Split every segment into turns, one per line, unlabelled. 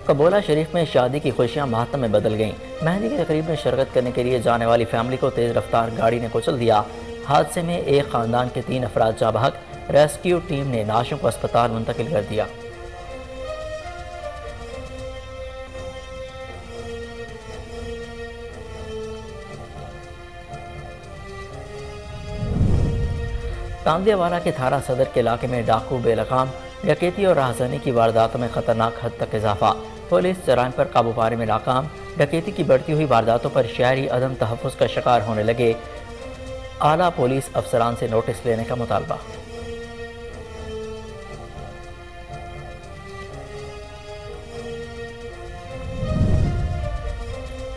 قبولہ شریف میں شادی کی خوشیاں ماتم میں بدل گئیں۔ مہندی کی تقریب میں شرکت کرنے کے لیے جانے والی فیملی کو تیز رفتار گاڑی نے کچل دیا۔ حادثے میں ایک خاندان کے 3 افراد جاں بحق، ریسکیو ٹیم نے نعشوں کو اسپتال منتقل کر دیا۔ تاندیہ والا کے تھانہ صدر کے علاقے میں ڈاکو بے لگام، ڈکیتی اور راہزنی کی وارداتوں میں خطرناک حد تک اضافہ۔ پولیس جرائم پر قابو پانے میں ناکام، ڈکیتی کی بڑھتی ہوئی وارداتوں پر شہری عدم تحفظ کا شکار ہونے لگے۔ اعلیٰ پولیس افسران سے نوٹس لینے کا مطالبہ۔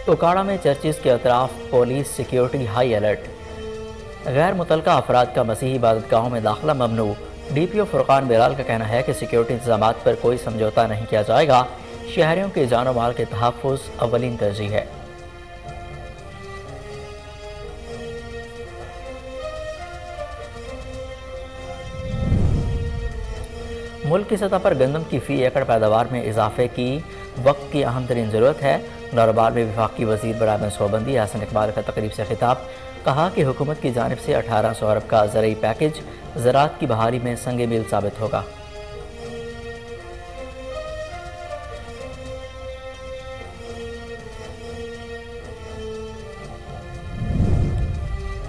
اوکاڑہ میں چرچز کے اطراف پولیس سیکیورٹی ہائی الرٹ۔ غیر متعلقہ افراد کا مسیحی عبادت گاہوں میں داخلہ ممنوع۔ ڈی پی او فرقان بلال کا کہنا ہے کہ سیکیورٹی انتظامات پر کوئی سمجھوتہ نہیں کیا جائے گا۔ شہریوں کے جان و مال کے تحفظ اولین ترجیح ہے۔ ملک کی سطح پر گندم کی فی ایکڑ پیداوار میں اضافے کی وقت کی اہم ترین ضرورت ہے۔ نوروبال میں وفاقی وزیر برائے منصوبہ بندی احسن اقبال کا تقریب سے خطاب۔ کہا کہ حکومت کی جانب سے 1800 ارب کا زرعی پیکج زراعت کی بحالی میں سنگ میل ثابت ہوگا۔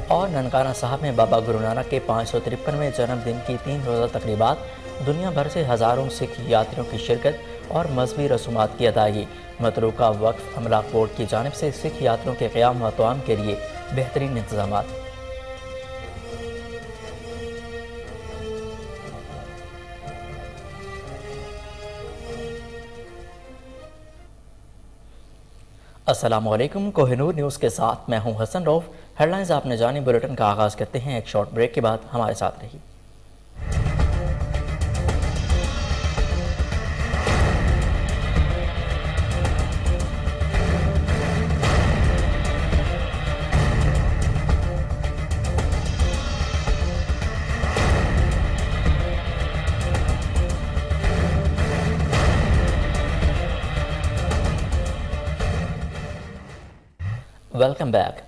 اور ننکانہ صاحب میں بابا گرو نانک کے 553ویں جنم دن کی 3 روزہ تقریبات، دنیا بھر سے ہزاروں سکھ یاتریوں کی شرکت اور مذہبی رسومات کی ادائیگی۔ متروکہ وقف املاک بورڈ کی جانب سے سکھ یاتریوں کے قیام و توام کے لیے بہترین انتظامات۔ السلام علیکم، کوہ نور نیوز کے ساتھ میں ہوں حسن روف۔ ہیڈ لائنز آپ نے جانی، بلیٹن کا آغاز کرتے ہیں ایک شارٹ بریک کے بعد، ہمارے ساتھ رہی۔ Welcome back.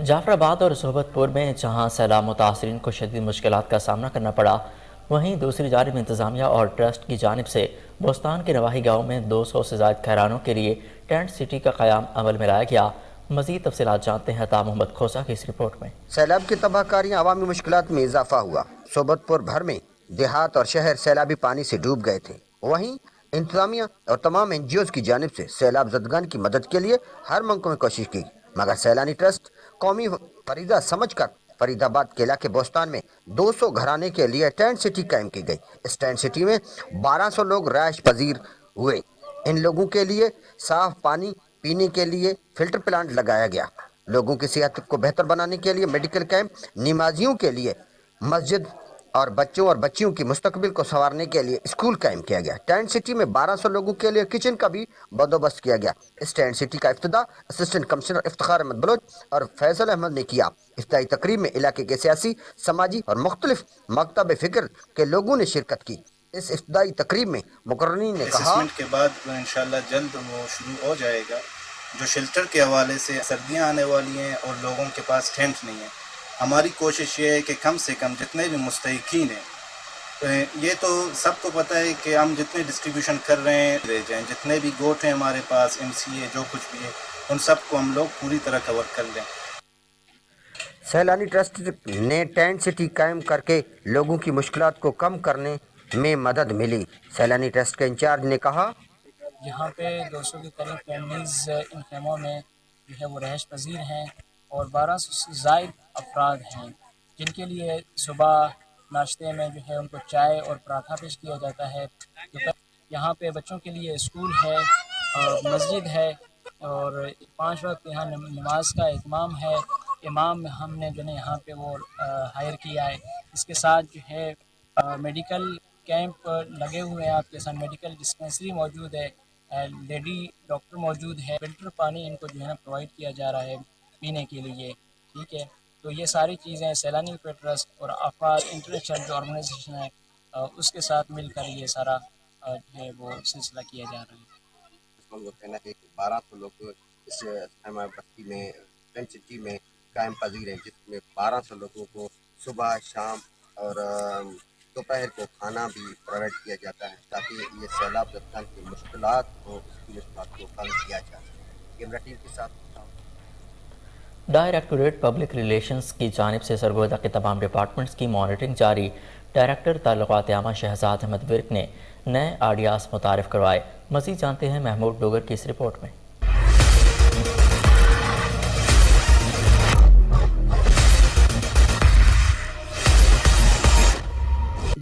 جعفر آباد اور صحبت پور میں جہاں سیلاب متاثرین کو شدید مشکلات کا سامنا کرنا پڑا، وہیں دوسری جانب انتظامیہ اور ٹرسٹ کی جانب سے بوستان کے نواحی گاؤں میں 200 سے زائد کھیرانوں کے لیے ٹینٹ سٹی کا قیام عمل میں لایا گیا۔ مزید تفصیلات جانتے ہیں عطا محمد کھوسا کی اس رپورٹ میں۔
سیلاب کی تباہ کاریاں عوامی مشکلات میں اضافہ ہوا۔ صحبت پور بھر میں دیہات اور شہر سیلابی پانی سے ڈوب گئے تھے۔ وہیں انتظامیہ اور تمام این جی اوز کی جانب سے سیلاب زدگان کی مدد کے لیے ہر ممکن کوشش کی، مگر سیلانی ٹرسٹ قومی فریضہ سمجھ کر فرید آباد کے علاقے بوستان میں 200 گھرانے کے لیے ٹینٹ سٹی قائم کی گئی۔ اس ٹینٹ سٹی میں 1200 لوگ رہائش پذیر ہوئے۔ ان لوگوں کے لیے صاف پانی پینے کے لیے فلٹر پلانٹ لگایا گیا۔ لوگوں کی صحت کو بہتر بنانے کے لیے میڈیکل کیمپ، نمازیوں کے لیے مسجد اور بچوں اور بچیوں کی مستقبل کو سنوارنے کے لیے اسکول قائم کیا گیا۔ ٹینٹ سٹی میں 1200 لوگوں کے لیے کچن کا بھی بندوبست کیا گیا۔ اس ٹینٹ سٹی کا افتتاح اسسٹنٹ کمشنر افتخار احمد بلوچ اور فیصل احمد نے کیا۔ افتتاحی تقریب میں علاقے کے سیاسی، سماجی اور مختلف مکتب فکر کے لوگوں نے شرکت کی۔ اس افتتاحی تقریب میں مقررین نے کہا
اسسمنٹ کے بعد انشاءاللہ جلد وہ شروع ہو جائے گا۔ جو شیلٹر کے حوالے سے سردیاں آنے والی ہیں اور لوگوں کے پاس ٹینٹ نہیں ہے، ہماری کوشش یہ ہے کہ کم سے کم جتنے بھی مستحقین ہیں، یہ تو سب کو پتہ ہے کہ ہم جتنے ڈسٹریبیوشن کر رہے ہیں لے جائیں، جتنے بھی گوٹ ہیں ہمارے پاس، ایم سی اے جو کچھ بھی ہے، ان سب کو ہم لوگ پوری طرح کور کر لیں۔
سیلانی ٹرسٹ نے ٹینٹ سٹی قائم کر کے لوگوں کی مشکلات کو کم کرنے میں مدد ملی۔ سیلانی ٹرسٹ کے انچارج نے کہا،
یہاں پہ 200 کے قریب فیملیز ان خیموں میں جو ہے وہ رہائش پذیر ہیں اور 1200 سے زائد افراد ہیں جن کے لیے صبح ناشتے میں جو ہے ان کو چائے اور پراٹھا پیش کیا جاتا ہے۔ یہاں پہ بچوں کے لیے اسکول ہے اور مسجد ہے اور 5 وقت یہاں نماز کا اہتمام ہے۔ امام ہم نے جو ہے یہاں پہ وہ ہائر کیا ہے۔ اس کے ساتھ جو ہے میڈیکل کیمپ لگے ہوئے ہیں، آپ کے ساتھ میڈیکل ڈسپنسری موجود ہے، لیڈی ڈاکٹر موجود ہے، فلٹر پانی ان کو جو ہے نا پرووائڈ کیا جا رہا ہے پینے کے لیے، ٹھیک ہے۔ تو یہ ساری چیزیں سیلانی ویلفیئر ٹرسٹ اور افراد انٹرنیشنل جو آرگنائزیشن ہے اس کے ساتھ مل کر یہ سارا جو ہے وہ سلسلہ کیا جا رہا ہے۔
پرنسپل وہ کہنا ہے کہ 1200 لوگ اس خیمہ بستی میں ٹینٹ سٹی میں قائم پذیر ہیں، جس میں 1200 لوگوں کو صبح شام اور دوپہر کو کھانا بھی پرووائڈ کیا جاتا ہے تاکہ یہ سیلاب زدگان کی مشکلات ہوں اس کی مشکلات کو کم کیا جائے۔ کیمرہ ٹیم کے ساتھ
ڈائریکٹوریٹ پبلک ریلیشنز کی جانب سے سرگودہ کے تمام ڈپارٹمنٹس کی مانیٹرنگ جاری۔ ڈائریکٹر تعلقات عامہ شہزاد احمد ورک نے نئے آئیڈیاز متعارف کروائے۔ مزید جانتے ہیں محمود ڈوگر کی اس رپورٹ میں۔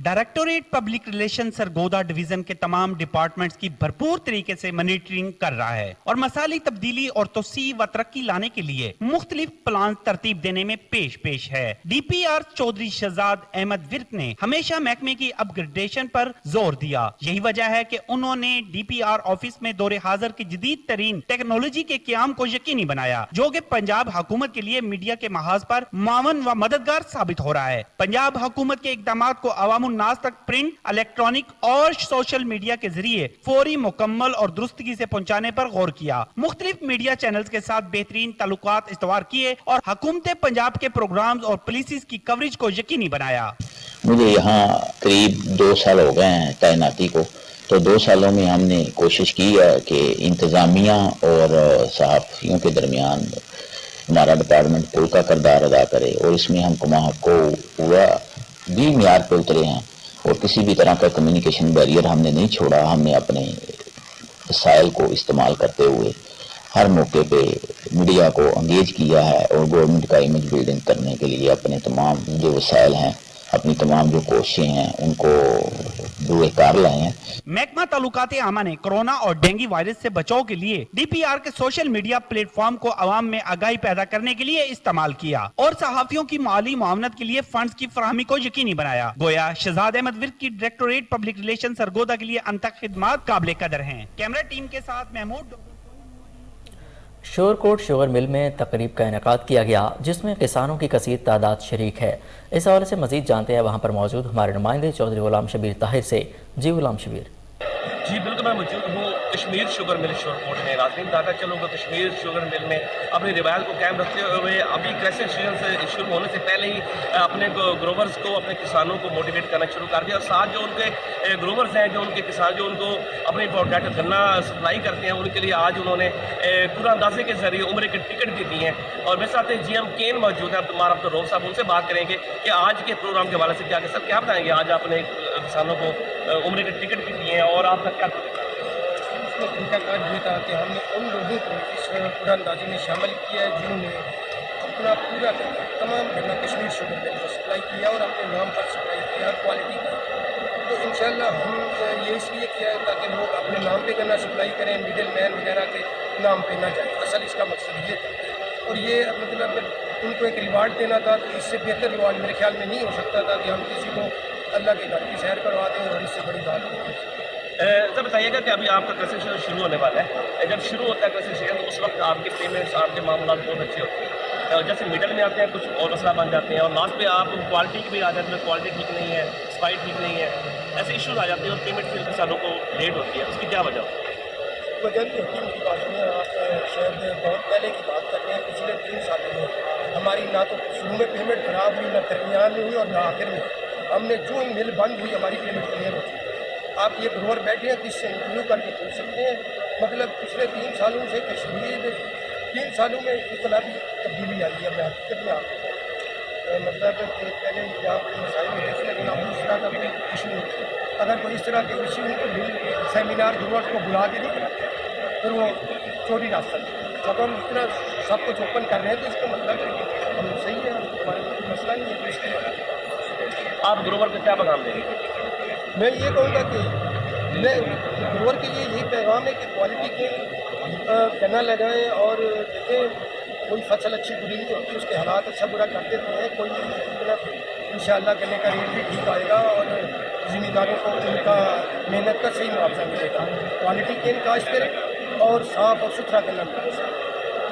Directorate public relation Sargodha division کے تمام ڈپارٹمنٹس کی بھرپور طریقے سے مانیٹرنگ کر رہا ہے اور مسالی تبدیلی اور توسیع و ترقی لانے کے لیے مختلف پلان ترتیب دینے میں پیش ہے۔ D P R Chaudhry Shahzad Ahmad Virk نے ہمیشہ محکمے کی اپ گریڈیشن پر زور دیا۔ یہی وجہ ہے کہ انہوں نے ڈی پی آر آفس میں دور حاضر کی جدید ترین ٹیکنالوجی کے قیام کو یقینی بنایا، جو کہ پنجاب حکومت کے لیے میڈیا کے محاذ پر معاون و مددگار ثابت ہو رہا ہے۔ پنجاب حکومت کے اقدامات کو عوام الناس تک پرنٹ، الیکٹرانک اور سوشل میڈیا کے ذریعے فوری، مکمل اور درستگی سے پہنچانے پر غور کیا۔ مختلف میڈیا چینلز کے ساتھ بہترین تعلقات استوار کیے اور حکومت پنجاب کے پروگرامز اور پالیسیز کی کوریج کو یقینی بنایا۔
مجھے یہاں قریب 2 سال ہو گئے ہیں تعیناتی کو، تو 2 سالوں میں ہم نے کوشش کی ہے کہ انتظامیہ اور صحافیوں کے درمیان ہمارا ڈپارٹمنٹ پل کا کردار ادا کرے، اور اس میں ہم کو پورا بھی معیار پہ اترے ہیں اور کسی بھی طرح کا کمیونیکیشن بیریئر ہم نے نہیں چھوڑا۔ ہم نے اپنے وسائل کو استعمال کرتے ہوئے ہر موقع پہ میڈیا کو انگیج کیا ہے اور گورنمنٹ کا امیج بلڈنگ کرنے کے لیے اپنے تمام جو وسائل ہیں، اپنی تمام جو کوششیں ہیں ان کو دوئے کار لائے ہیں۔
محکمہ تعلقات عامہ نے کرونا اور ڈینگی وائرس سے بچاؤ کے لیے ڈی پی آر کے سوشل میڈیا پلیٹ فارم کو عوام میں آگاہی پیدا کرنے کے لیے استعمال کیا اور صحافیوں کی مالی معاونت کے لیے فنڈز کی فراہمی کو یقینی بنایا۔ گویا شہزاد احمد ورک کی ڈائریکٹوریٹ پبلک ریلیشن سرگودہ کے لیے انتھک خدمات قابل قدر ہیں۔ کیمرہ ٹیم کے ساتھ محمود۔
شورکوٹ شوگر مل میں تقریب کا انعقاد کیا گیا، جس میں کسانوں کی کثیر تعداد شریک ہے۔ اس حوالے سے مزید جانتے ہیں وہاں پر موجود ہمارے نمائندے چودھری غلام شبیر طاہر سے۔ جی غلام شبیر۔
جی بالکل، میں موجود ہوں کشمیر شوگر مل شورکوٹ میں۔ ناظرین بتاتا چلوں گا کشمیر شوگر مل میں اپنی روایت کو قائم رکھتے ہوئے ابھی کریسنٹ سیزن سے شروع ہونے سے پہلے ہی اپنے گروورز کو، اپنے کسانوں کو موٹیویٹ کرنا شروع کر دیا، اور ساتھ جو ان کے گروورز ہیں، جو ان کے کسان جو ان کو اپنی پروڈکٹ گنا سپلائی کرتے ہیں، ان کے لیے آج انہوں نے پورا اندازے کے ذریعے عمرے کے ٹکٹ بھی دی ہیں۔ اور میرے ساتھ جی ایم کین موجود ہیں عبدالمار عبدالروف صاحب، ان سے بات کریں گے کہ آج کے پروگرام کے حوالے سے کیا کہ سر کیا بتائیں گے؟ آج آپ نے کسانوں کو عمرے کے ٹکٹ بھی دیے ہیں اور آپ کا کیا
ان کا کاج یہ تھا کہ ہم نے ان لوگوں کو اس پورا اندازی میں شامل کیا ہے جنہوں نے اپنا پورا تمام گنا کشمیر شوگر مل کو سپلائی کیا اور اپنے نام پر سپلائی کیا کوالٹی کا۔ تو انشاءاللہ ہم یہ اس لیے کیا ہے تاکہ لوگ اپنے نام پہ گنا سپلائی کریں، مڈل مین وغیرہ کے نام پہ نہ جائیں۔ اصل اس کا مقصد یہ تھا، اور یہ مطلب ان کو ایک ریوارڈ دینا تھا، تو اس سے بہتر ریوارڈ میرے خیال میں نہیں ہو سکتا تھا کہ ہم کسی کو اللہ کے گھر کی سیر کروا دیں، اور اس سے بڑی بات نہیں ہے۔
سر بتائیے گا کہ ابھی آپ کا کریسنٹ سیزن شروع ہونے والا ہے، جب شروع ہوتا ہے کریسنٹ سیزن تو اس وقت آپ کی پیمنٹس، آپ کے معاملات بہت اچھے ہوتے ہیں، اور جیسے میڈل میں آتے ہیں کچھ اور مسئلہ بن جاتے ہیں، اور لاسٹ پہ آپ کوالٹی کی بھی آ جاتی ہے، کوالٹی ٹھیک نہیں ہے، صفائی ٹھیک نہیں ہے، ایسے ایشوز آ جاتے ہیں اور پیمنٹ پھر کسانوں کو لیٹ ہوتی ہے، اس کی کیا وجہ ہوتی ہے؟
وجہ بھی یقین کی بات نہیں ہے، آپ شاید بہت پہلے کی بات کر رہے ہیں۔ پچھلے 3 سالوں میں ہماری نہ تو شروع میں پیمنٹ خراب ہوئی، نہ درمیان میں ہوئی، اور نہ آخر میں۔ ہم نے جو ہی مل بند ہوئی ہماری پیمنٹ کلیئر ہوتی ہے۔ آپ یہ گروور بیٹھے ہیں جس سے انٹرویو کر کے پوچھ سکتے ہیں، مطلب پچھلے 3 سالوں سے کشمیر 3 سالوں میں انقلابی تبدیلی آئی ہے۔ میں حقیقت میں آپ کو مطلب کہ پہلے یہاں پہ مسائل ہوتے تھے، لیکن اب اس طرح کا کوئی ایشو نہیں ہے۔ اگر کوئی اس طرح کے ایشو ہوں تو مل سیمینار گروورس کو بلا کے نہیں کراتے، پھر وہ چوری راستہ ہے۔ جب ہم اتنا سب کچھ اوپن کر رہے ہیں تو اس کا مطلب ہے کہ ہم صحیح ہے، ہمارے کوئی مسئلہ نہیں ہے۔ تو اس لیے
آپ گروور کو کیا پیغام دیں گے؟
میں یہ کہوں گا کہ میں گروور کے لیے یہی پیغام ہے کہ کوالٹی کے گنا لگائیں، اور دیکھیں کوئی فصل اچھی بری نہیں ہوتی، اس کے حالات اچھا برا کر دیتے ہیں، کوئی مطلب انشاءاللہ گنے کا ریٹ بھی ٹھیک آئے گا اور زمینداروں کو ان کا محنت کا صحیح معاوضہ ملے گا۔ کوالٹی کین کاشت کریں اور صاف اور ستھرا گنا ملے گا۔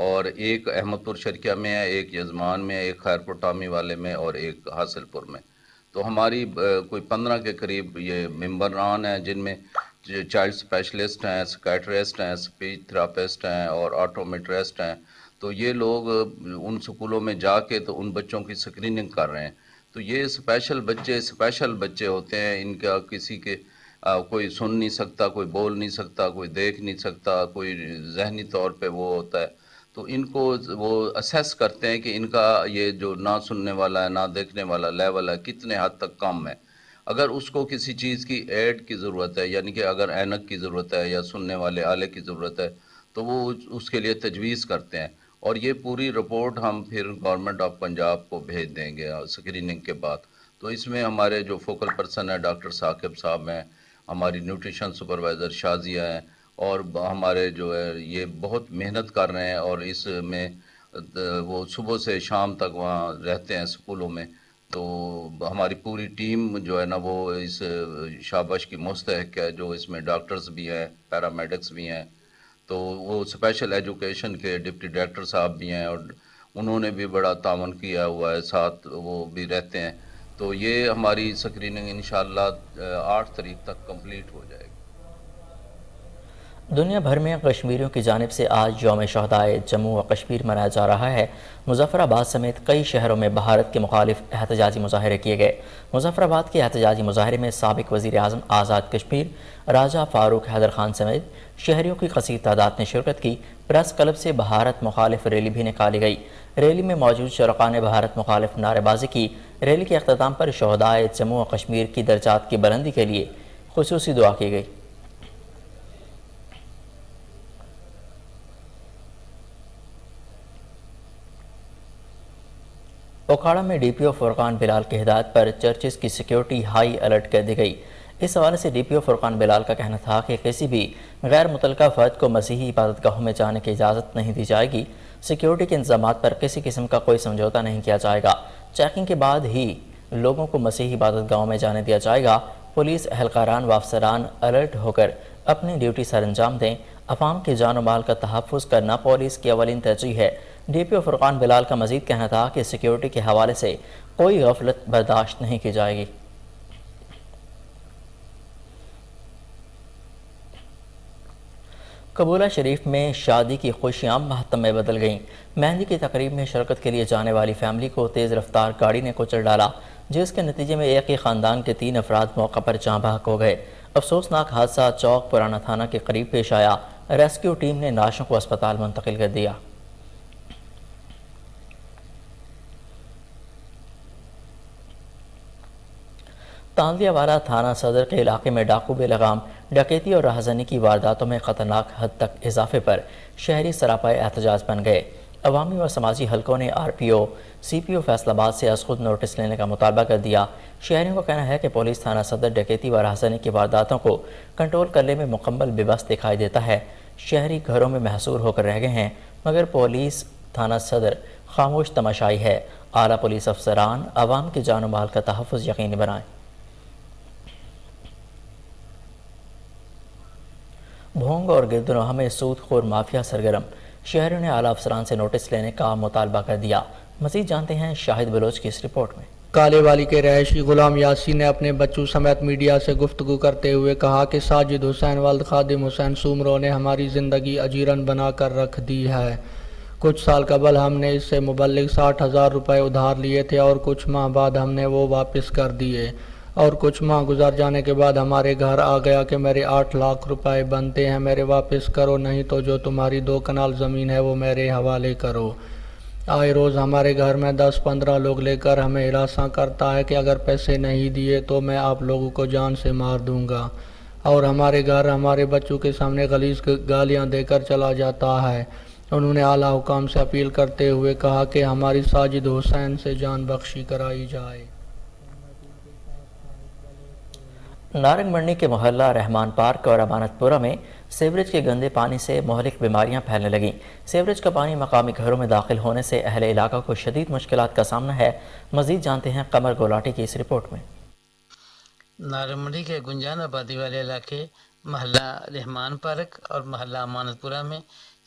اور ایک احمد پور شرکیہ میں ہے، ایک یزمان میں ہے، ایک خیرپور ٹامی والے میں اور ایک حاصل پور میں. تو ہماری کوئی 15 کے قریب یہ ممبران ہیں، جن میں چائلڈ اسپیشلسٹ ہیں، سکیٹرسٹ ہیں، اسپیچ تھراپسٹ ہیں اور آٹومیٹرسٹ ہیں. تو یہ لوگ ان سکولوں میں جا کے تو ان بچوں کی اسکریننگ کر رہے ہیں. تو یہ اسپیشل بچے ہوتے ہیں، ان کا کسی کے کوئی سن نہیں سکتا، کوئی بول نہیں سکتا، کوئی دیکھ نہیں سکتا، کوئی ذہنی طور پہ وہ ہوتا ہے. تو ان کو وہ اسیس کرتے ہیں کہ ان کا یہ جو نہ سننے والا ہے نہ دیکھنے والا لیول ہے کتنے حد تک کم ہے. اگر اس کو کسی چیز کی ایڈ کی ضرورت ہے، یعنی کہ اگر اینک کی ضرورت ہے یا سننے والے آلے کی ضرورت ہے، تو وہ اس کے لیے تجویز کرتے ہیں. اور یہ پوری رپورٹ ہم پھر گورنمنٹ آف پنجاب کو بھیج دیں گے اسکریننگ کے بعد. تو اس میں ہمارے جو فوکل پرسن ہے ڈاکٹر ثاقب صاحب ہیں، ہماری نیوٹریشن سپروائزر شازیہ ہیں، اور ہمارے جو ہے یہ بہت محنت کر رہے ہیں. اور اس میں وہ صبح سے شام تک وہاں رہتے ہیں اسکولوں میں. تو ہماری پوری ٹیم جو ہے نا وہ اس شاباش کی مستحق ہے، جو اس میں ڈاکٹرز بھی ہیں، پیرامیڈکس بھی ہیں. تو وہ اسپیشل ایجوکیشن کے ڈپٹی ڈائریکٹر صاحب بھی ہیں، اور انہوں نے بھی بڑا تعاون کیا ہوا ہے، ساتھ وہ بھی رہتے ہیں. تو یہ ہماری اسکریننگ انشاءاللہ 8 تاریخ تک کمپلیٹ ہو جائے گی.
دنیا بھر میں کشمیریوں کی جانب سے آج یوم شہدائے جموں و کشمیر منایا جا رہا ہے. مظفر آباد سمیت کئی شہروں میں بھارت کے مخالف احتجاجی مظاہرے کیے گئے. مظفر آباد کے احتجاجی مظاہرے میں سابق وزیر اعظم آزاد کشمیر راجہ فاروق حیدر خان سمیت شہریوں کی کثیر تعداد نے شرکت کی. پریس کلب سے بھارت مخالف ریلی بھی نکالی گئی. ریلی میں موجود شرکاء نے بھارت مخالف نعرے بازی کی. ریلی کے اختتام پر شہدائے جموں و کشمیر کی درجات کی بلندی کے لیے خصوصی دعا کی گئی. اوکھاڑا میں ڈی پی او فرقان بلال کی ہدایت پر چرچز کی سیکیورٹی ہائی الرٹ کر دی گئی. اس حوالے سے ڈی پی او فرقان بلال کا کہنا تھا کہ کسی بھی غیر متعلقہ فرد کو مسیحی عبادت گاہوں میں جانے کی اجازت نہیں دی جائے گی. سیکیورٹی کے انتظامات پر کسی قسم کا کوئی سمجھوتا نہیں کیا جائے گا. چیکنگ کے بعد ہی لوگوں کو مسیحی عبادت گاہوں میں جانے دیا جائے گا. پولیس اہلکاران و افسران الرٹ ہو کر اپنی ڈیوٹی سر انجام دیں. عوام کی جان و مال کا تحفظ کرنا پولیس کی اولین ترجیح ہے. ڈی پی او فرقان بلال کا مزید کہنا تھا کہ سیکیورٹی کے حوالے سے کوئی غفلت برداشت نہیں کی جائے گی. قبولہ شریف میں شادی کی خوشیاں ماتم میں بدل گئیں. مہندی کی تقریب میں شرکت کے لیے جانے والی فیملی کو تیز رفتار گاڑی نے کچل ڈالا، جس کے نتیجے میں ایک ہی خاندان کے 3 افراد موقع پر جاں بحق ہو گئے. افسوسناک حادثہ چوک پرانا تھانہ کے قریب پیش آیا. ریسکیو ٹیم نے لاشوں کو اسپتال منتقل کر دیا. تاندیا والا تھانہ صدر کے علاقے میں ڈاکو بے لگام ڈکیتی اور راہزنی کی وارداتوں میں خطرناک حد تک اضافے پر شہری سراپائے احتجاج بن گئے. عوامی و سماجی حلقوں نے آر پی او سی پی او فیصل آباد سے از خود نوٹس لینے کا مطالبہ کر دیا. شہریوں کا کہنا ہے کہ پولیس تھانہ صدر ڈکیتی و راہزنی کی وارداتوں کو کنٹرول کرنے میں مکمل بے بس دکھائی دیتا ہے. شہری گھروں میں محصور ہو کر رہ گئے ہیں، مگر پولیس تھانہ صدر خاموش تماشائی ہے. اعلیٰ پولیس افسران عوام کی جان و مال کا تحفظ یقینی بنائیں. بھونگ اور گردنوہا میں سود خور مافیا سرگرم. شہریوں نے اعلیٰ افسران سے نوٹس لینے کا مطالبہ کر دیا. مزید جانتے ہیں شاہد بلوچ کی اس رپورٹ میں.
کالے والی کے رہائشی غلام یاسین نے اپنے بچوں سمیت میڈیا سے گفتگو کرتے ہوئے کہا کہ ساجد حسین والد خادم حسین سومرو نے ہماری زندگی اجیرن بنا کر رکھ دی ہے. کچھ سال قبل ہم نے اس سے مبلغ 60,000 روپے ادھار لیے تھے اور کچھ ماہ بعد ہم نے وہ واپس کر دیے، اور کچھ ماہ گزر جانے کے بعد ہمارے گھر آ گیا کہ میرے 8 لاکھ روپے بنتے ہیں، میرے واپس کرو، نہیں تو جو تمہاری 2 کنال زمین ہے وہ میرے حوالے کرو. آئے روز ہمارے گھر میں 10-15 لوگ لے کر ہمیں ہراساں کرتا ہے کہ اگر پیسے نہیں دیے تو میں آپ لوگوں کو جان سے مار دوں گا، اور ہمارے گھر ہمارے بچوں کے سامنے غلیظ گالیاں دے کر چلا جاتا ہے. انہوں نے اعلیٰ حکام سے اپیل کرتے ہوئے کہا کہ ہماری ساجد حسین سے جان بخشی کرائی جائے.
نارنگ منڈی کے محلہ رحمان پارک اور امانت پورہ میں سیوریج کے گندے پانی سے مہلک بیماریاں پھیلنے لگیں. سیوریج کا پانی مقامی گھروں میں داخل ہونے سے اہل علاقہ کو شدید مشکلات کا سامنا ہے. مزید جانتے ہیں قمر گولاٹی کی اس رپورٹ میں.
نارنگ منڈی کے گنجان آبادی والے علاقے محلہ رحمان پارک اور محلہ امانت پورہ میں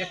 1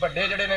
ਵੱਡੇ ਜਿਹੜੇ ਨੇ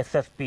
SSP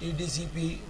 TDCP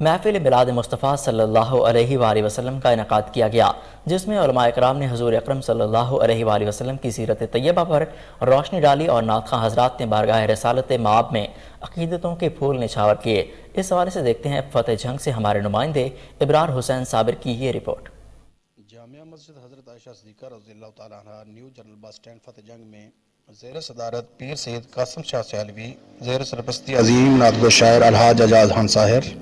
محفل میلاد مصطفیٰ صلی اللہ علیہ وآلہ وسلم کا انعقاد کیا گیا، جس میں علماء اکرام نے حضور اکرم صلی اللہ علیہ وآلہ وسلم کی سیرت طیبہ پر روشنی ڈالی اور نعت خواں حضرات نے بارگاہ رسالت مآب میں عقیدتوں کے پھول نچھاور کیے۔ اس حوالے سے دیکھتے ہیں فتح جنگ سے ہمارے نمائندے ابرار حسین صابر کی یہ رپورٹ۔
جامعہ مسجد حضرت عائشہ صدیقہ رضی اللہ تعالیٰ عنہ نیو جنرل بس اسٹینڈ فتح جنگ میں زیر صدارت پیر سید قاسم شاہ سیالوی، زیر سرپرستی عظیم نعت گو شاعر الحاج اعجاز خان ساحر،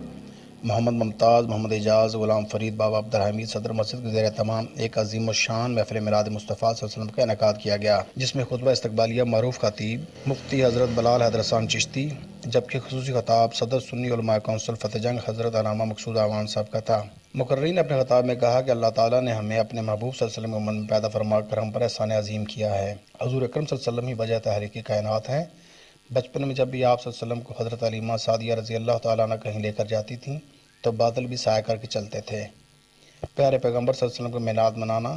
محمد ممتاز، محمد اعجاز، غلام فرید، بابا عبدالحمید صدر مسجد کے زیر تمام ایک عظیم الشان محفل میلاد مصطفیٰ صلی اللہ علیہ وسلم کا انعقاد کیا گیا، جس میں خطبہ استقبالیہ معروف خطیب مفتی حضرت بلال حیدر حسان چشتی، جبکہ خصوصی خطاب صدر سنی علماء کونسل فتح جنگ حضرت علامہ مقصود اعوان صاحب کا تھا۔ مقررین نے اپنے خطاب میں کہا کہ اللہ تعالیٰ نے ہمیں اپنے محبوب صلی اللہ علیہ وسلم کے من میں پیدا فرما کر ہم پر احسان عظیم کیا ہے۔ حضور اکرم صلی اللہ علیہ وسلم ہی وجہ تحریک کائنات ہیں۔ بچپن میں جب بھی آپ صلی اللہ علیہ وسلم کو حضرت علیمہ سعدیہ رضی اللہ تعالیٰ عنہ کہیں لے کر جاتی تھیں تو بادل بھی سایہ کر کے چلتے تھے۔ پیارے پیغمبر صلی اللہ علیہ وسلم کا میلاد منانا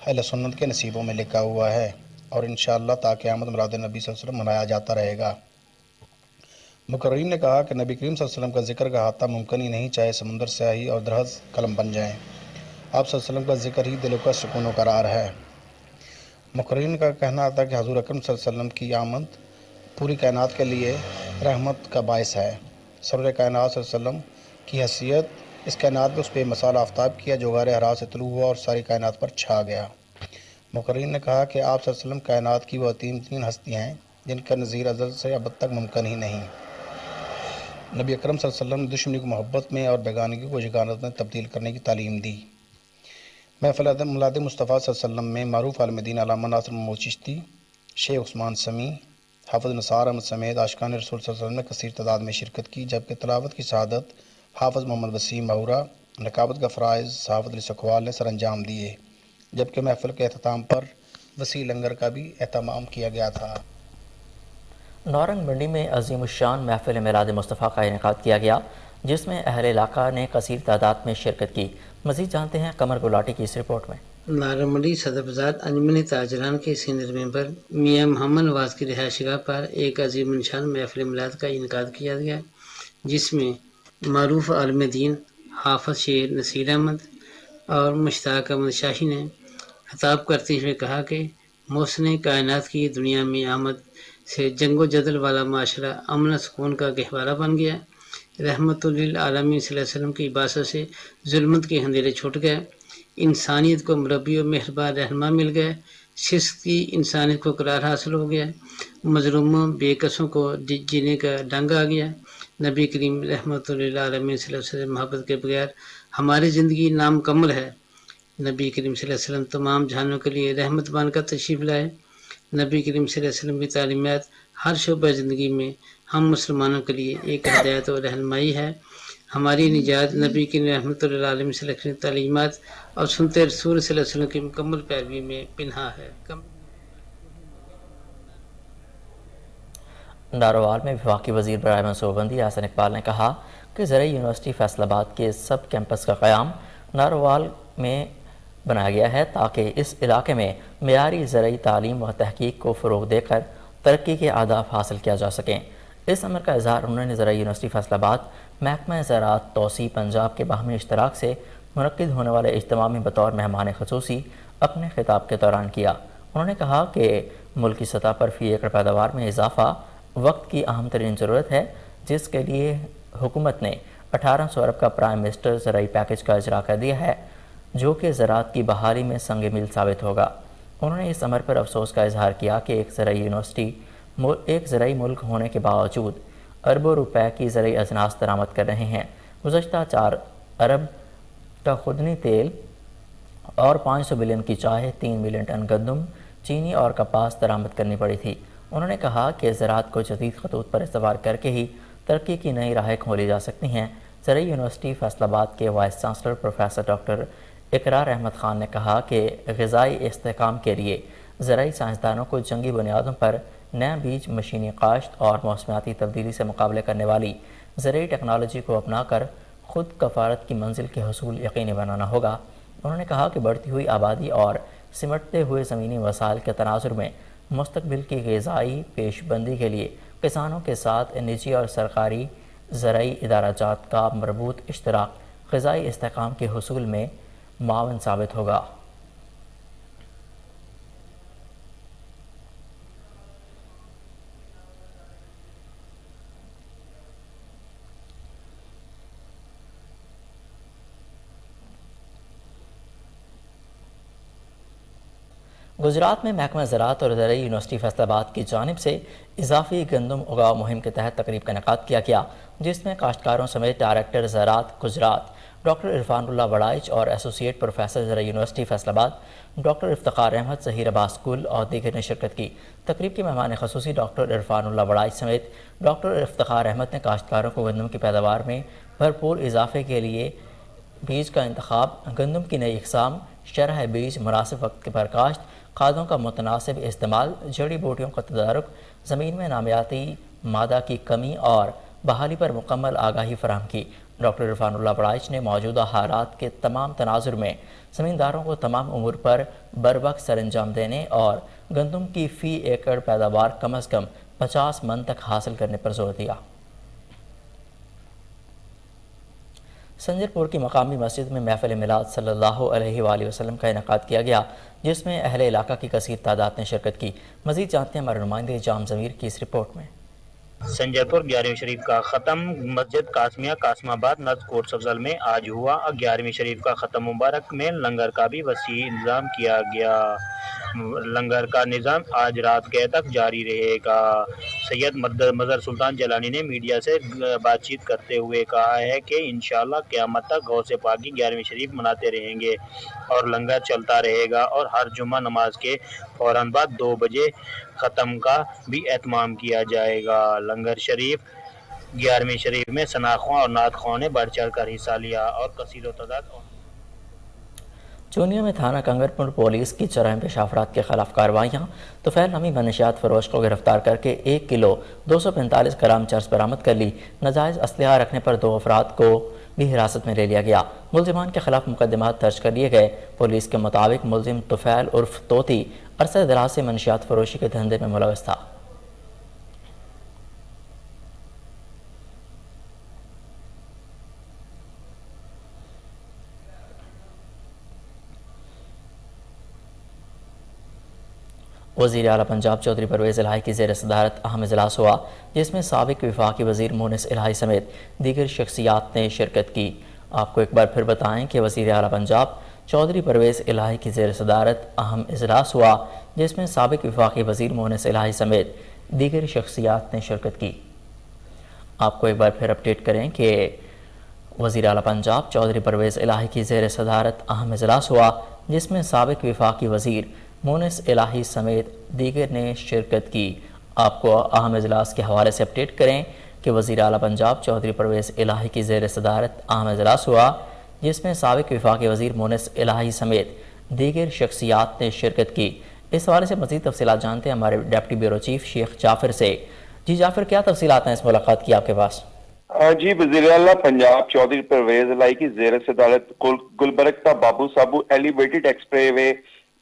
اہل سنت کے نصیبوں میں لکھا ہوا ہے اور انشاءاللہ تا قیامت میلاد نبی صلی اللہ علیہ وسلم منایا جاتا رہے گا۔ مقررین نے کہا کہ نبی کریم صلی اللہ علیہ وسلم کا ذکر کا احاطہ ممکن ہی نہیں، چاہے سمندر سیاہی اور درہز قلم بن جائیں۔ آپ صلی اللہ علیہ وسلم کا ذکر ہی دلوں کا سکون و قرار ہے۔ مقررین کا کہنا تھا کہ حضور اکرم صلی اللہ علیہ وسلم کی آمد پوری کائنات کے لیے رحمت کا باعث ہے۔ سرور کائنات صلی اللہ علیہ وسلم کی حیثیت اس کائنات میں اس بے مثال آفتاب کیا جو غار حرا سے طلوع ہوا اور ساری کائنات پر چھا گیا۔ مقررین نے کہا کہ آپ صلی اللہ علیہ وسلم کائنات کی وہ عظیم ترین ہستیاں ہیں جن کا نظیر ازل سے اب تک ممکن ہی نہیں۔ نبی اکرم صلی اللہ علیہ وسلم نے دشمنی کو محبت میں اور بیگانگی کو یگانت میں تبدیل کرنے کی تعلیم دی۔ محفل میلاد مصطفیٰ صلی اللہ علیہ وسلم میں معروف عالم دین علامہ ناصر محمود چشتی، شیخ عثمان سمیع، حافظ نثار احمد سمیت عاشقان رسول صلی اللہ علیہ وسلم نے کثیر تعداد میں شرکت کی، جبکہ تلاوت کی سعادت حافظ محمد وسیم مہورہ، نقابت کا فرائض حافظ علی سکھوال نے سر انجام دیے، جبکہ محفل کے اختتام پر وسیع لنگر کا بھی اہتمام کیا گیا تھا۔
نورنگ منڈی میں عظیم الشان محفل میلاد مصطفیٰ کا انعقاد کیا گیا، جس میں اہل علاقہ نے کثیر تعداد میں شرکت کی۔ مزید جانتے ہیں قمر گلاٹی کی اس رپورٹ میں۔
نارنگ منڈی صدر بازار انجمن تاجران کے سینئر ممبر میاں محمد نواز کی رہائش گاہ پر ایک عظیم الشان محفل میلاد کا انعقاد کیا گیا، جس میں معروف عالم دین حافظ شیر نصیر احمد اور مشتاق احمد شاہی نے خطاب کرتے ہوئے کہا کہ محسن کائنات کی دنیا میں آمد سے جنگ و جدل والا معاشرہ امن و سکون کا گہوارہ بن گیا۔ رحمت للعالمین صلی اللہ علیہ وسلم کی عبادت سے ظلمت کے اندھیرے چھوٹ گئے، انسانیت کو مربی و مہربان رہنما مل گئے، شخص کی انسانیت کو قرار حاصل ہو گیا، مظلوموں بے کسوں کو جینے کا ڈنگ آ گیا۔ نبی کریم رحمت للعالمین صلی اللہ علیہ وسلم محبت کے بغیر ہماری زندگی نامکمل ہے۔ نبی کریم صلی اللہ علیہ وسلم تمام جہانوں کے لیے رحمت بن کر تشریف لائے۔ نبی کریم صلی اللہ علیہ وسلم کی تعلیمات ہر شعبہ زندگی میں ہم مسلمانوں کے لیے ایک ہدایت اور رہنمائی ہے۔ ہماری نجات نبی کریم رحمت للعالمین صلی اللہ علیہ وسلم کی تعلیمات اور سنت رسول صلی اللہ علیہ وسلم کی مکمل پیروی میں پنہا ہے۔
ناروال میں وفاقی وزیر برائے منصوبہ احسن اقبال نے کہا کہ زرعی یونیورسٹی فیصل آباد کے سب کیمپس کا قیام ناروال میں بنایا گیا ہے تاکہ اس علاقے میں معیاری زرعی تعلیم و تحقیق کو فروغ دے کر ترقی کے اہداف حاصل کیا جا سکیں۔ اس امر کا اظہار انہوں نے زرعی یونیورسٹی فیصل آباد محکمہ زراعت توسیع پنجاب کے باہمی اشتراک سے منعقد ہونے والے اجتماع میں بطور مہمان خصوصی اپنے خطاب کے دوران کیا۔ انہوں نے کہا کہ ملکی سطح پر فی ایکڑ پیداوار میں اضافہ وقت کی اہم ترین ضرورت ہے، جس کے لیے حکومت نے 1800 ارب کا پرائم منسٹر زرعی پیکج کا اجرا کر دیا ہے، جو کہ زراعت کی بحالی میں سنگ میل ثابت ہوگا۔ انہوں نے اس امر پر افسوس کا اظہار کیا کہ ایک زرعی یونیورسٹی ایک زرعی ملک ہونے کے باوجود اربوں روپے کی زرعی اجناس درآمد کر رہے ہیں۔ گزشتہ 4 ارب کا خوردنی تیل اور 500 بلین کی چائے، 3 ملین ٹن گندم، چینی اور کپاس درآمد کرنی پڑی تھی۔ انہوں نے کہا کہ زراعت کو جدید خطوط پر استوار کر کے ہی ترقی کی نئی راہیں کھولی جا سکتی ہیں۔ زرعی یونیورسٹی فیصل آباد کے وائس چانسلر پروفیسر ڈاکٹر اقرار احمد خان نے کہا کہ غذائی استحکام کے لیے زرعی سائنسدانوں کو جنگی بنیادوں پر نیا بیج، مشینی کاشت اور موسمیاتی تبدیلی سے مقابلے کرنے والی زرعی ٹیکنالوجی کو اپنا کر خود کفارت کی منزل کے حصول یقینی بنانا ہوگا۔ انہوں نے کہا کہ بڑھتی ہوئی آبادی اور سمٹتے ہوئے زمینی وسائل کے تناظر میں مستقبل کی غذائی پیش بندی کے لیے کسانوں کے ساتھ نجی اور سرکاری زرعی ادارہ جات کا مربوط اشتراک غذائی استحکام کے حصول میں معاون ثابت ہوگا۔ گجرات میں محکمہ زراعت اور زرعی یونیورسٹی فیصل آباد کی جانب سے اضافی گندم اگاؤ مہم کے تحت تقریب کا انعقاد کیا گیا، جس میں کاشتکاروں سمیت ڈائریکٹر زراعت گجرات ڈاکٹر عرفان اللہ وڑائچ اور ایسوسیٹ پروفیسر زرعی یونیورسٹی فیصل آباد ڈاکٹر افتخار احمد ظہیر عباس اسکول اور دیگر نے شرکت کی۔ تقریب کے مہمان خصوصی ڈاکٹر عرفان اللہ وڑائچ سمیت ڈاکٹر افتخار احمد نے کاشتکاروں کو گندم کی پیداوار میں بھرپور اضافے کے لیے بیج کا انتخاب، گندم کی نئی اقسام، شرح بیج، مناسب وقت پر کاشت، کھادوں کا متناسب استعمال، جڑی بوٹیوں کا تدارک، زمین میں نامیاتی مادہ کی کمی اور بحالی پر مکمل آگاہی فراہم کی۔ ڈاکٹر عرفان اللہ وڑائچ نے موجودہ حالات کے تمام تناظر میں زمینداروں کو تمام امور پر بروقت سر انجام دینے اور گندم کی فی ایکڑ پیداوار کم از کم 50 من تک حاصل کرنے پر زور دیا۔ سنجر پور کی مقامی مسجد میں محفل میلاد صلی اللہ علیہ وآلہ وسلم کا انعقاد کیا گیا، جس میں اہل علاقہ کی کثیر تعداد نے شرکت کی۔ مزید جانتے ہیں ہمارے نمائندے جام ضمیر کی اس رپورٹ میں۔
سنجر پور 11ویں شریف کا ختم مسجد قاسمیہ قاسم آباد نزد کوٹ افضل میں آج ہوا۔ 11ویں شریف کا ختم مبارک میں لنگر کا بھی وسیع انتظام کیا گیا۔ لنگر کا نظام آج رات گئے تک جاری رہے گا۔ سید مظہر سلطان جیلانی نے میڈیا سے بات چیت کرتے ہوئے کہا ہے کہ انشاءاللہ قیامت تک غوث پاک کی 11ویں شریف مناتے رہیں گے اور لنگر چلتا رہے گا، اور ہر جمعہ نماز کے فوراً بعد 2 بجے ختم کا بھی اہتمام کیا جائے گا۔ لنگر شریف 11ویں شریف میں ثناء اور نعت خواہوں نے بڑھ چڑھ کر حصہ لیا اور کثیر و تعداد
چونیا میں تھانہ کنگرپور پولیس کی جرائم پیشہ افراد کے خلاف کارروائیاں۔ طفیل نامی منشیات فروش کو گرفتار کر کے 1 کلو 245 گرام چرس برآمد کر لی۔ ناجائز اسلحہ رکھنے پر 2 افراد کو بھی حراست میں لے لیا گیا۔ ملزمان کے خلاف مقدمات درج کر لیے گئے۔ پولیس کے مطابق ملزم طفیل عرف طوطی عرصہ دراز سے منشیات فروشی کے دھندے میں ملوث تھا۔ وزیر اعلیٰ پنجاب چودھری پرویز الہی کی زیر صدارت اہم اجلاس ہوا، جس میں سابق وفاقی وزیر مونس الہی سمیت دیگر شخصیات نے شرکت کی۔ آپ کو ایک بار پھر بتائیں کہ وزیر اعلیٰ پنجاب چودھری پرویز الہی کی زیر صدارت اہم اجلاس ہوا، جس میں سابق وفاقی وزیر مونس الہی سمیت دیگر شخصیات نے شرکت کی۔ آپ کو ایک بار پھر اپڈیٹ کریں کہ وزیر اعلیٰ پنجاب چودھری پرویز الہی کی زیر صدارت اہم اجلاس ہوا، جس میں سابق وفاقی وزیر مونس الہی سمیت دیگر نے شرکت کی۔ آپ کو اہم اجلاس کے حوالے سے اپڈیٹ کریں کہ وزیر اعلیٰ پنجاب چودھری پرویز الہی کی زیر صدارت اہم اجلاس ہوا، جس میں سابق وفاقی وزیر مونس الہی سمیت دیگر شخصیات نے شرکت کی۔ اس حوالے سے مزید تفصیلات جانتے ہیں ہمارے ڈپٹی بیورو چیف شیخ جعفر سے۔ جی جعفر، کیا تفصیلات ہیں اس ملاقات کی آپ کے پاس؟
جی، وزیر اعلیٰ پنجاب چودھری پرویز الہی کی زیر صدارت گلبرگ تا بابو صابو ایلیویٹڈ ایکسپریس وے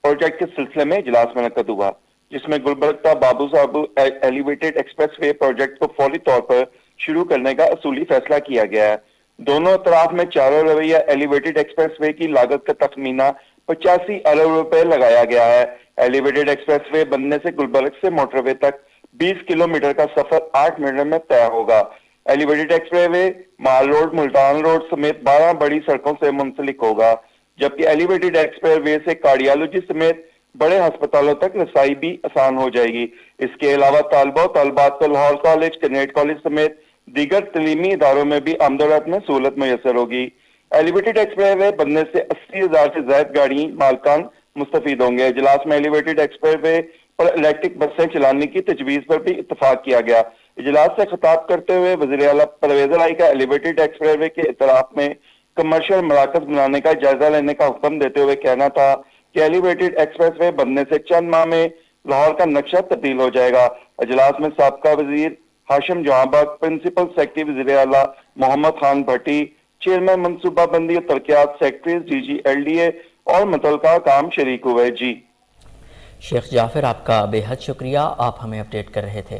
پروجیکٹ کے سلسلے میں اجلاس منعقد ہوا، جس میں گلبرگ تا بابو صابو ایلیویٹڈ ایکسپریس وے پروجیکٹ کو فوری طور پر شروع کرنے کا اصولی فیصلہ کیا گیا ہے۔ دونوں اطراف میں چاروں رویہ ایلیویٹڈ ایکسپریس وے کی لاگت کا تخمینہ 85 ارب روپے لگایا گیا ہے۔ ایلیویٹڈ ایکسپریس وے بننے سے گلبرگ سے موٹر وے تک 20 کلومیٹر کا سفر 8 منٹ میں طے ہوگا۔ ایلیویٹڈ ایکسپریس وے مال روڈ، ملتان روڈ سمیت 12 بڑی سڑکوں سے منسلک ہوگا، جبکہ ایلیویٹڈ ایکسپریس وے سے کارڈیالوجی سمیت بڑے ہسپتالوں تک رسائی بھی آسان ہو جائے گی۔ اس کے علاوہ طالبہ و طالبات کو لاہور کالج، کنیٹ کالج سمیت دیگر تعلیمی اداروں میں بھی آمد و رفت میں سہولت میسر ہوگی۔ ایلیویٹڈ ایکسپریس وے بننے سے 80,000 سے زائد گاڑی مالکان مستفید ہوں گے۔ اجلاس میں ایلیویٹڈ ایکسپریس وے پر الیکٹرک بسیں چلانے کی تجویز پر بھی اتفاق کیا گیا۔ اجلاس سے خطاب کرتے ہوئے وزیر اعلیٰ پرویز الہی کا ایلیویٹڈ ایکسپریس وے کے اطراف میں کمرشل مراکز بنانے کا جائزہ لینے کا حکم دیتے ہوئے کہنا تھا کہ ایلیویٹڈ ایکسپریس وے بننے سے چند ماہ میں لاہور کا نقشہ تبدیل ہو جائے گا۔ اجلاس میں سابقہ وزیر ہاشم جہاں بخش، پرنسپل سیکرٹری وزیر اعلیٰ محمد خان بھٹی، چیئرمین منصوبہ بندی اور ترقیات سیکرٹری DG LDA اور متعلقہ کام شریک ہوئے۔ جی
شیخ جعفر، آپ کا بے حد شکریہ، آپ ہمیں اپڈیٹ کر رہے تھے۔